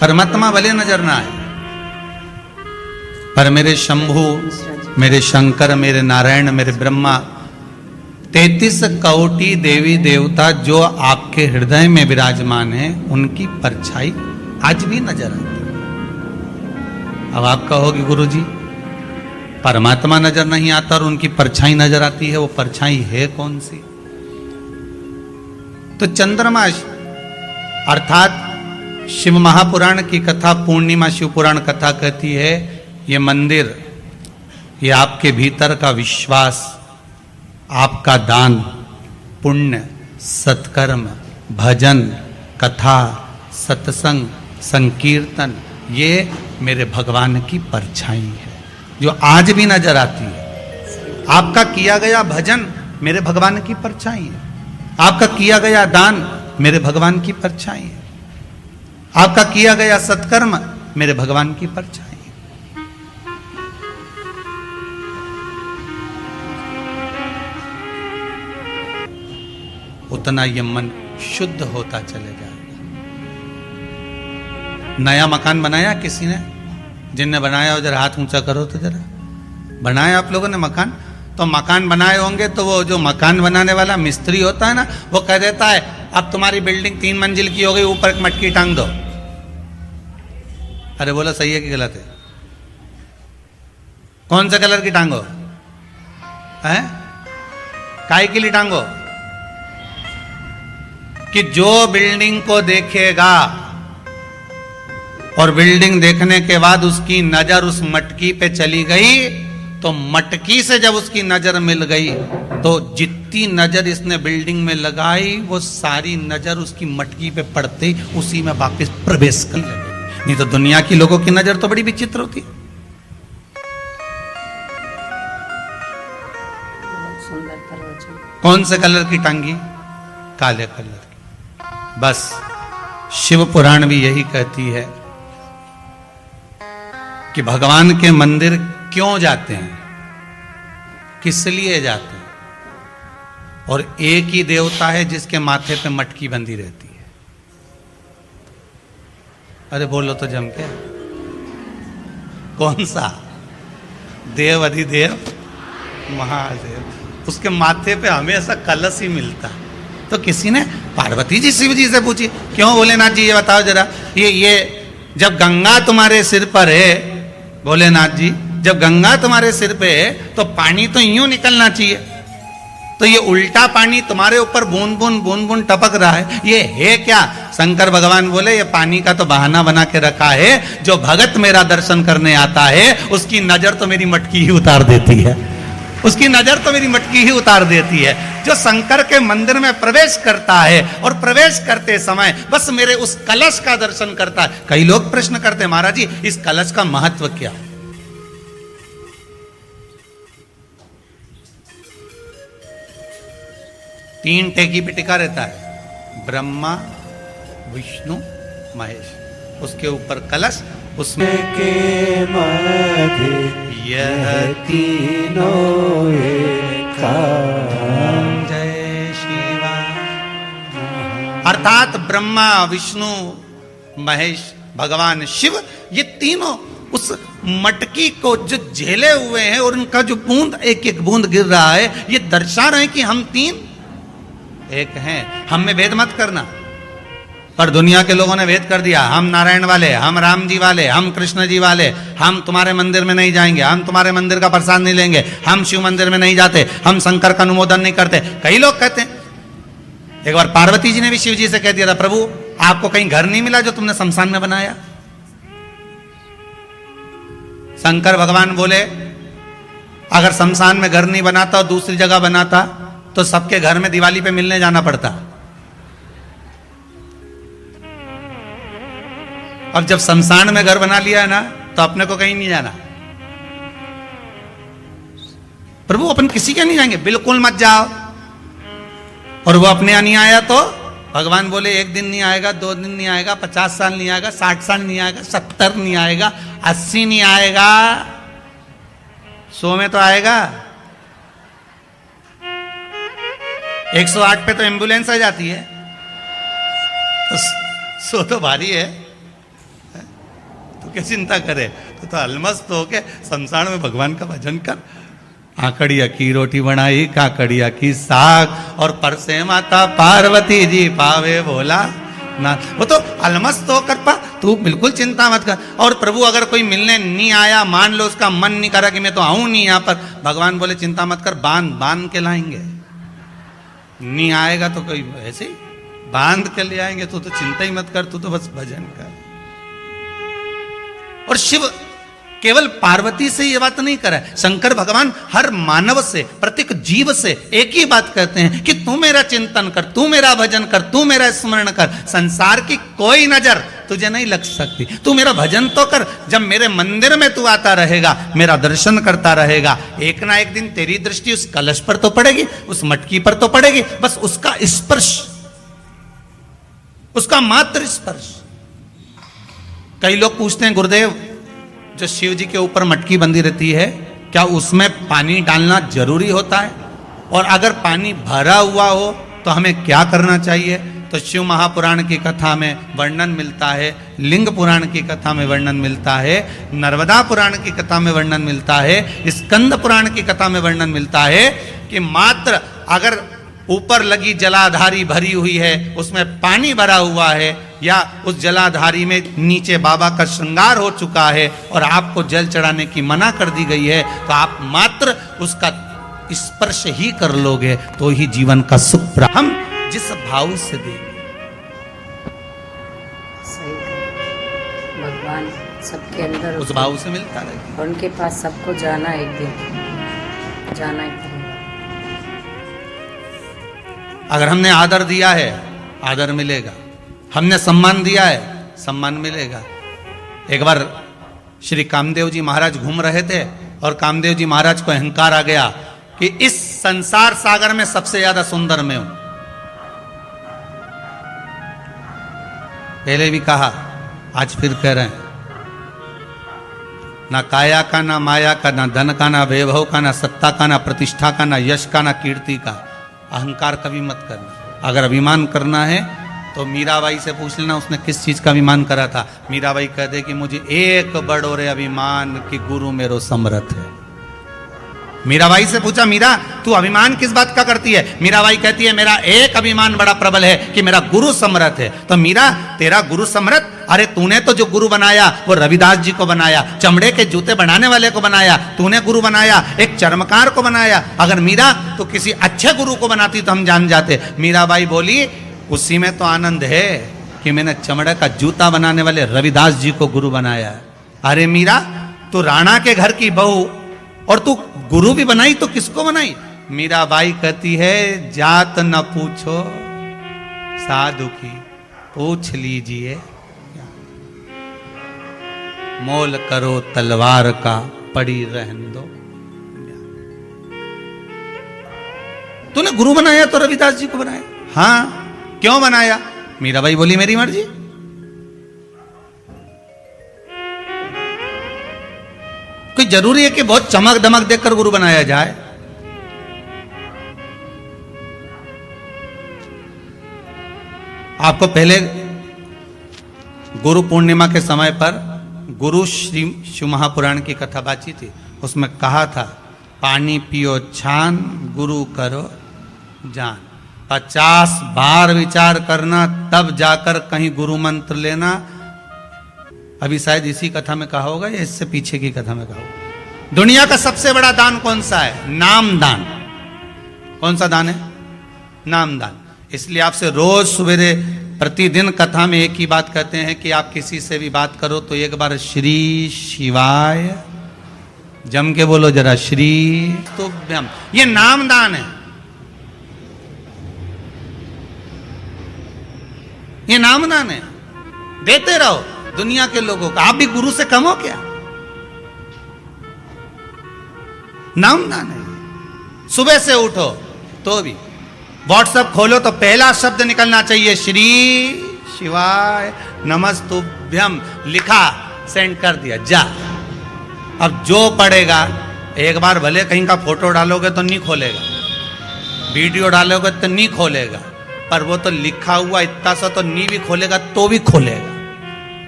परमात्मा भले नजर ना आए, पर मेरे शंभु, मेरे शंकर, मेरे नारायण, मेरे ब्रह्मा, 33 कोटि देवी देवता जो आपके हृदय में विराजमान हैं, उनकी परछाई आज भी नजर आती है। अब आप कहोगे गुरुजी परमात्मा नजर नहीं आता और उनकी परछाई नजर आती है, वो परछाई है कौन सी? तो चंद्रमा अर्थात शिव महापुराण की कथा, पूर्णिमा शिव पुराण कथा कहती है, ये मंदिर, ये आपके भीतर का विश्वास, आपका दान, पुण्य, सत्कर्म, भजन, कथा, सत्संग, संकीर्तन, ये मेरे भगवान की परछाई है जो आज भी नजर आती है। आपका किया गया भजन मेरे भगवान की परछाई है, आपका किया गया दान मेरे भगवान की परछाई है, आपका किया गया सत्कर्म मेरे भगवान की परछाई है। उतना ये मन शुद्ध होता चले जाएगा। नया मकान बनाया किसी ने? जिनने बनाया हो जरा हाथ ऊंचा करो तो जरा। बनाया आप लोगों ने मकान? तो मकान बनाए होंगे तो वो जो मकान बनाने वाला मिस्त्री होता है ना, वो कह देता है अब तुम्हारी बिल्डिंग 3 मंजिल की हो गई, ऊपर एक मटकी टांग दो। अरे बोलो सही है कि गलत है? कौन से कलर की टांगो है? काय के लिए टांगो? कि जो बिल्डिंग को देखेगा और बिल्डिंग देखने के बाद उसकी नजर उस मटकी पे चली गई, तो मटकी से जब उसकी नजर मिल गई तो जितनी नजर इसने बिल्डिंग में लगाई वो सारी नजर उसकी मटकी पे पड़ते ही उसी में वापस प्रवेश करने लगी। नहीं तो दुनिया की लोगों की नजर तो बड़ी विचित्र होती है। कौन से कलर की टांगी? काले कलर की। बस शिव पुराण भी यही कहती है कि भगवान के मंदिर क्यों जाते हैं, किस लिए जाते हैं, और एक ही देवता है जिसके माथे पे मटकी बंधी रहती है। अरे बोलो तो जम के, कौन सा? देव अधिदेव महादेव, उसके माथे पे हमेशा कलश ही मिलता है। तो किसी ने पार्वती जी शिव जी से पूछी, क्यों भोलेनाथ जी ये बताओ जरा, ये जब गंगा तुम्हारे सिर पर है, भोलेनाथ जी जब गंगा तुम्हारे सिर पे है तो पानी तो यूं निकलना चाहिए, तो ये उल्टा पानी तुम्हारे ऊपर बूंद बूंद टपक रहा है, ये है क्या? शंकर भगवान बोले ये पानी का तो बहाना बना के रखा है, जो भगत मेरा दर्शन करने आता है उसकी नजर तो मेरी मटकी ही उतार देती है, उसकी नजर तो मेरी मटकी ही उतार देती है। जो शंकर के मंदिर में प्रवेश करता है और प्रवेश करते समय बस मेरे उस कलश का दर्शन करता है। कई लोग प्रश्न करते हैं, महाराज जी इस कलश का महत्व क्या? तीन टेकी पे टिका रहता है, ब्रह्मा विष्णु महेश, उसके ऊपर कलश, उसमें के मध्य यह तीनों एका। जय शिवा। अर्थात ब्रह्मा विष्णु महेश भगवान शिव, ये तीनों उस मटकी को जो झेले हुए हैं और उनका जो बूंद एक एक बूंद गिर रहा है, ये दर्शा रहे हैं कि हम तीन एक हैं। हम में भेद मत करना। पर दुनिया के लोगों ने भेद कर दिया, हम नारायण वाले, हम राम जी वाले, हम कृष्ण जी वाले, हम तुम्हारे मंदिर में नहीं जाएंगे, हम तुम्हारे मंदिर का प्रसाद नहीं लेंगे, हम शिव मंदिर में नहीं जाते, हम शंकर का अनुमोदन नहीं करते। कई लोग कहते हैं। एक बार पार्वती जी ने भी शिव जी से कह दिया था, प्रभु आपको कहीं घर नहीं मिला जो तुमने शमशान में बनाया? शंकर भगवान बोले अगर शमशान में घर नहीं बनाता और दूसरी जगह बनाता तो सबके घर में दिवाली पे मिलने जाना पड़ता। अब जब शमशान में घर बना लिया है ना, तो अपने को कहीं नहीं जाना। प्रभु अपन किसी के नहीं जाएंगे, बिल्कुल मत जाओ। और वो अपने यहाँ नहीं आया तो भगवान बोले 1 दिन नहीं आएगा, 2 दिन नहीं आएगा, 50 साल नहीं आएगा, 60 साल नहीं आएगा, 70 नहीं आएगा, 80 नहीं आएगा, 100 में तो आएगा। 108 पे तो एम्बुलेंस आ जाती है, तो 100 तो भारी है। क्या चिंता करे, तो अलमस्त होके संसार में भगवान का भजन कर। आकड़िया की रोटी बनाई, काकड़िया की साग, और परसे माता पार्वती जी पावे भोला ना। वो तो अलमस्त होकर पा, तू बिल्कुल चिंता मत कर। और प्रभु अगर कोई मिलने नहीं आया, मान लो उसका मन नहीं करा कि मैं तो आऊं नहीं यहाँ पर, भगवान बोले चिंता मत कर, बांध बांध के लाएंगे। नहीं आएगा तो कोई ऐसे ही बांध के ले आएंगे, तू तो चिंता ही मत कर, तू तो बस भजन कर। और शिव केवल पार्वती से ये बात नहीं करे, शंकर भगवान हर मानव से, प्रत्येक जीव से एक ही बात कहते हैं कि तू मेरा चिंतन कर, तू मेरा भजन कर, तू मेरा स्मरण कर। संसार की कोई नजर तुझे नहीं लग सकती, तू मेरा भजन तो कर। जब मेरे मंदिर में तू आता रहेगा, मेरा दर्शन करता रहेगा, एक ना एक दिन तेरी दृष्टि उस कलश पर तो पड़ेगी, उस मटकी पर तो पड़ेगी। बस उसका स्पर्श, उसका मात्र स्पर्श। कई लोग पूछते हैं, गुरुदेव जो शिव जी के ऊपर मटकी बंधी रहती है, क्या उसमें पानी डालना जरूरी होता है? और अगर पानी भरा हुआ हो तो हमें क्या करना चाहिए? तो शिव महापुराण की कथा में वर्णन मिलता है, लिंग पुराण की कथा में वर्णन मिलता है, नर्मदा पुराण की कथा में वर्णन मिलता है, स्कंद पुराण की कथा में वर्णन मिलता है कि मात्र अगर ऊपर लगी जलाधारी भरी हुई है, उसमें पानी भरा हुआ है, या उस जलाधारी में नीचे बाबा का श्रृंगार हो चुका है और आपको जल चढ़ाने की मना कर दी गई है, तो आप मात्र उसका स्पर्श ही कर लोगे तो ही जीवन का सुख प्राप्त। हम जिस भाव से देंगे, सही कहा। भगवान सबके अंदर उस भाव से मिलता रहेगा। और उनके पास सबको जाना एक दिन, जाना ही पड़ेगा। अगर हमने आदर दिया है, आदर मिलेगा। हमने सम्मान दिया है, सम्मान मिलेगा। एक बार श्री कामदेव जी महाराज घूम रहे थे और कामदेव जी महाराज को अहंकार आ गया कि इस संसार सागर में सबसे ज्यादा सुंदर मैं हूं। पहले भी कहा, आज फिर कह रहे हैं, ना काया का, ना माया का, ना धन का, ना वैभव का, ना सत्ता का, ना प्रतिष्ठा का, ना यश का, ना कीर्ति का। अहंकार कभी मत करना। अगर अभिमान करना है तो मीराबाई से पूछ लेना उसने किस चीज का अभिमान करा था। मीराबाई कहते कि मुझे एक बड़ो रे अभिमान कि गुरु मेरो समर्थ है। मीराबाई से पूछा, मीरा तू अभिमान किस बात का करती है? मीराबाई कहती है, मेरा एक अभिमान बड़ा प्रबल है कि मेरा गुरु समर्थ है। तो मीरा, तेरा गुरु समर्थ? अरे तूने तो जो गुरु बनाया वो रविदास जी को बनाया, चमड़े के जूते बनाने वाले को बनाया, तूने गुरु बनाया एक चर्मकार को बनाया। अगर मीरा तो किसी अच्छे गुरु को बनाती तो हम जान जाते। मीराबाई बोली, उसी में तो आनंद है कि मैंने चमड़े का जूता बनाने वाले रविदास जी को गुरु बनाया। अरे मीरा, तू राणा के घर की बहू और तू गुरु भी बनाई तो किसको बनाई? मीराबाई कहती है, जात न पूछो साधु की, पूछ लीजिए मोल करो तलवार का, पड़ी रहन दो। तूने गुरु बनाया तो रविदास जी को बनाया। हाँ, क्यों बनाया? मीराबाई बोली, मेरी मर्जी। कोई जरूरी है कि बहुत चमक दमक देखकर गुरु बनाया जाए? आपको पहले गुरु पूर्णिमा के समय पर गुरु श्री शिव महापुराण की कथा बाची थी। उसमें कहा था, पानी पियो छान, गुरु करो जान। 50 बार विचार करना, तब जाकर कहीं गुरु मंत्र लेना। अभी शायद इसी कथा में कहा होगा या इससे पीछे की कथा में कहा होगा। दुनिया का सबसे बड़ा दान कौन सा है? नाम दान। कौन सा दान है? नाम दान। इसलिए आपसे रोज सवेरे प्रतिदिन कथा में एक ही बात कहते हैं कि आप किसी से भी बात करो तो एक बार श्री शिवाय जम के बोलो जरा, श्री तुभ्यम। ये नाम दान है, ये नाम दान है। देते रहो दुनिया के लोगों को। आप भी गुरु से कम हो क्या? नाम दान है। सुबह से उठो तो भी व्हाट्सएप खोलो तो पहला शब्द निकलना चाहिए, श्री शिवाय नमस्तुभ्यम। लिखा, सेंड कर दिया, जा। अब जो पढ़ेगा, एक बार भले कहीं का फोटो डालोगे तो नहीं खोलेगा, वीडियो डालोगे तो नहीं खोलेगा, पर वो तो लिखा हुआ इतना सा तो नहीं भी खोलेगा तो भी खोलेगा।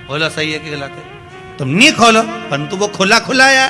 बोलो सही है कि गलत है? तुम नहीं खोलो, परंतु वो खुला खुला है।